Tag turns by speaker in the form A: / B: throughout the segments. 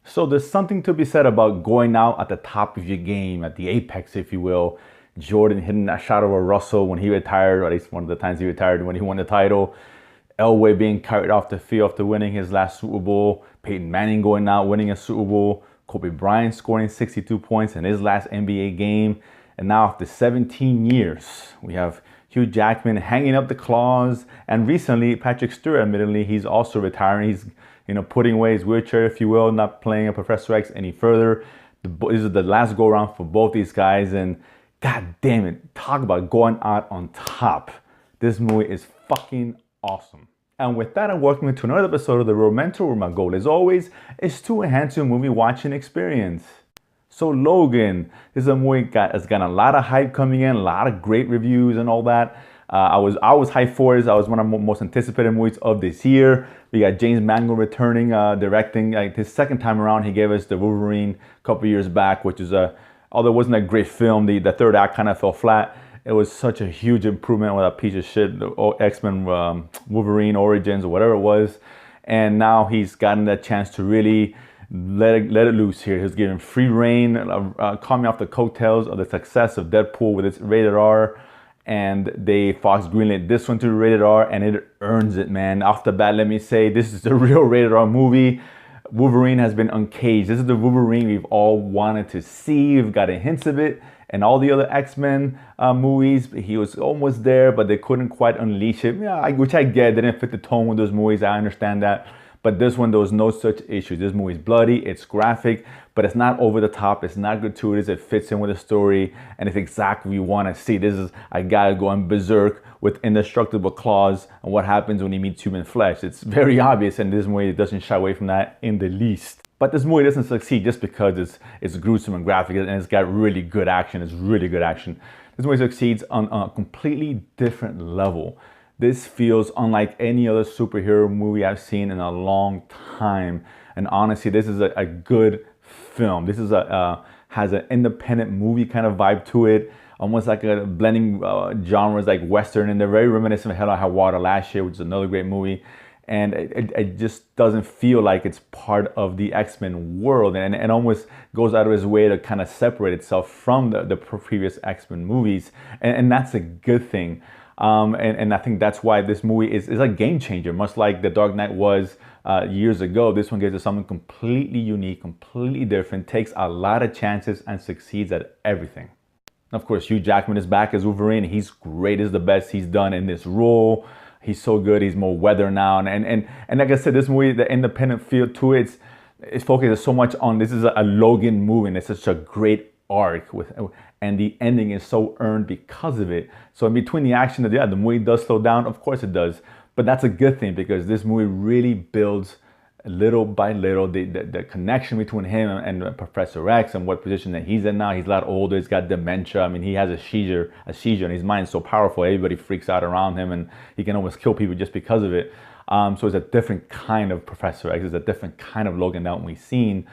A: So there's something to be said about going out at the top of your game, at the apex, if you will. Jordan hitting that shot over Russell when he retired, or at least one of the times he retired when he won the title. Elway being carried off the field after winning his last Super Bowl. Peyton Manning going out, winning a Super Bowl. Kobe Bryant scoring 62 points in his last NBA game. And now after 17 years, we have Hugh Jackman hanging up the claws. And recently, Patrick Stewart, admittedly, he's also retiring. He's putting away his wheelchair, if you will, not playing a Professor X any further. This is the last go around for both these guys. And god damn it, talk about going out on top. This movie is fucking awesome. And with that, I'm welcoming to another episode of The Road Mentor, where my goal, as always, is to enhance your movie watching experience. So Logan, this is a movie has got a lot of hype coming in, a lot of great reviews and all that. I was hyped for it. I was one of the most anticipated movies of this year. We got James Mangold returning, directing. His second time around, he gave us the Wolverine a couple years back, which is although it wasn't a great film, the third act kind of fell flat. It was such a huge improvement with that piece of shit, the X-Men Wolverine Origins or whatever it was. And now he's gotten that chance to really let it loose here. He's giving free reign, coming off the coattails of the success of Deadpool with its rated R. And Fox greenlit this one to rated R, and it earns it, man. Off the bat, let me say, this is the real rated R movie. Wolverine has been uncaged. This is the Wolverine we've all wanted to see. We've gotten hints of it in all the other X-Men movies. He was almost there, but they couldn't quite unleash it. Yeah, which I get. They didn't fit the tone with those movies. I understand that. But this one, there was no such issue. This movie is bloody, it's graphic, but it's not over the top, it's not gratuitous, it fits in with the story, and it's exactly what you want to see. This is a guy going berserk with indestructible claws and what happens when he meets human flesh. It's very obvious, and this movie doesn't shy away from that in the least. But this movie doesn't succeed just because it's gruesome and graphic, and it's got really good action. It's really good action. This movie succeeds on a completely different level. This feels unlike any other superhero movie I've seen in a long time. And honestly, this is a good film. This is has an independent movie kind of vibe to it. Almost like a blending genres like Western, and they're very reminiscent of Hell or High Water last year, which is another great movie. And it just doesn't feel like it's part of the X-Men world, and it almost goes out of its way to kind of separate itself from the previous X-Men movies. And that's a good thing. And I think that's why this movie is a game changer, much like The Dark Knight was years ago. This one gives us something completely unique, completely different, takes a lot of chances and succeeds at everything. Of course, Hugh Jackman is back as Wolverine. He's great, is the best he's done in this role. He's so good. He's more weathered now. And like I said, this movie, the independent feel to it, it's focused so much on, this is a Logan movie, and it's such a great arc and the ending is so earned because of it. So in between the action, the movie does slow down. Of course it does, but that's a good thing because this movie really builds little by little the connection between him and Professor X and what position that he's in now. He's a lot older. He's got dementia. I mean, he has a seizure, and his mind's so powerful. Everybody freaks out around him, and he can almost kill people just because of it. So it's a different kind of Professor X. It's a different kind of Logan that we've seen.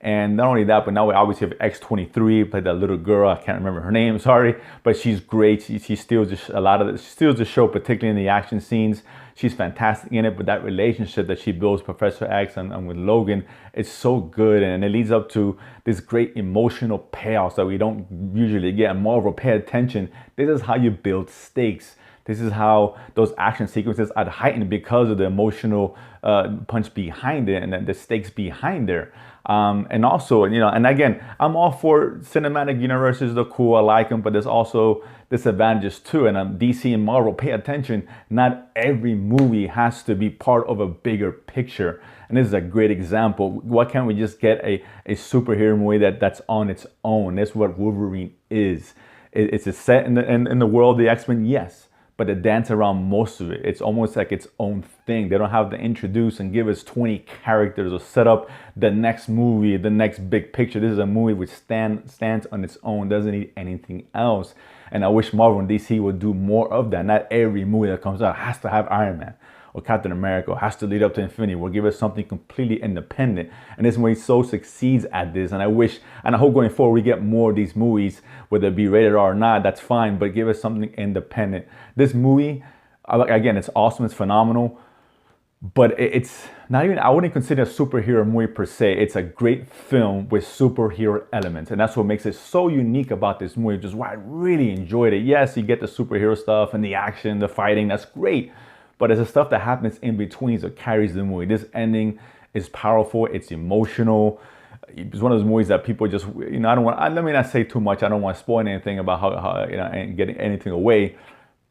A: And not only that, but now we obviously have X-23, played that little girl. I can't remember her name, sorry. But she's great. She steals the show, particularly in the action scenes. She's fantastic in it, but that relationship that she builds, Professor X and with Logan, is so good. And it leads up to this great emotional payoff that we don't usually get. And Marvel, pay attention. This is how you build stakes. This is how those action sequences are heightened because of the emotional punch behind it and the stakes behind there. And also, and again, I'm all for cinematic universes. They're cool. I like them, but there's also disadvantages too. And DC and Marvel, pay attention. Not every movie has to be part of a bigger picture. And this is a great example. Why can't we just get a superhero movie that's on its own? That's what Wolverine is. It's a set in the world of the X-Men, yes. But they dance around most of it. It's almost like its own thing. They don't have to introduce and give us 20 characters or set up the next movie, the next big picture. This is a movie which stands on its own, doesn't need anything else. And I wish Marvel and DC would do more of that. Not every movie that comes out has to have Iron Man or Captain America, or has to lead up to Infinity War. Give us something completely independent. And this movie so succeeds at this. And I hope going forward we get more of these movies, whether it be rated R or not, that's fine, but give us something independent. This movie, again, it's awesome, it's phenomenal. but it's not even, I wouldn't consider it a superhero movie per se. It's a great film with superhero elements, and that's what makes it so unique about this movie, just why I really enjoyed it. Yes, you get the superhero stuff and the action, the fighting, that's great, but it's the stuff that happens in between that carries the movie. This ending is powerful, it's emotional. It's one of those movies that people just, I don't want, let me not say too much, I don't want to spoil anything about how and getting anything away,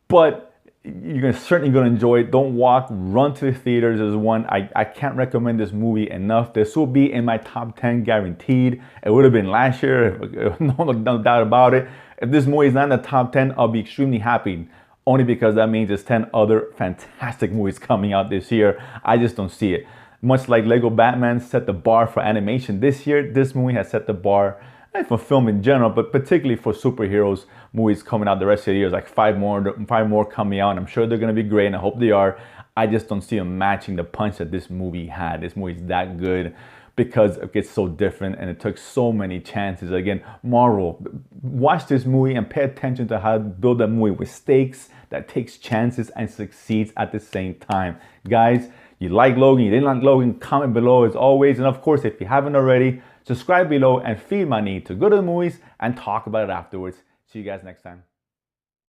A: but you're certainly going to enjoy it. Don't walk, run to the theaters. There's one, I can't recommend this movie enough. This will be in my top 10 guaranteed. It would have been last year, no doubt about it. If this movie is not in the top 10, I'll be extremely happy. Only because that means there's 10 other fantastic movies coming out this year. I just don't see it. Much like Lego Batman set the bar for animation this year, this movie has set the bar for film in general, but particularly for superheroes movies coming out the rest of the year. There's like five more coming out, and I'm sure they're going to be great, and I hope they are. I just don't see them matching the punch that this movie had. This movie is that good because it gets so different and it took so many chances. Again, Marvel, watch this movie and pay attention to how to build a movie with stakes that takes chances and succeeds at the same time. Guys, you like Logan, you didn't like Logan, comment below as always. And of course, if you haven't already, subscribe below and feed my need to go to the movies and talk about it afterwards. See you guys next time.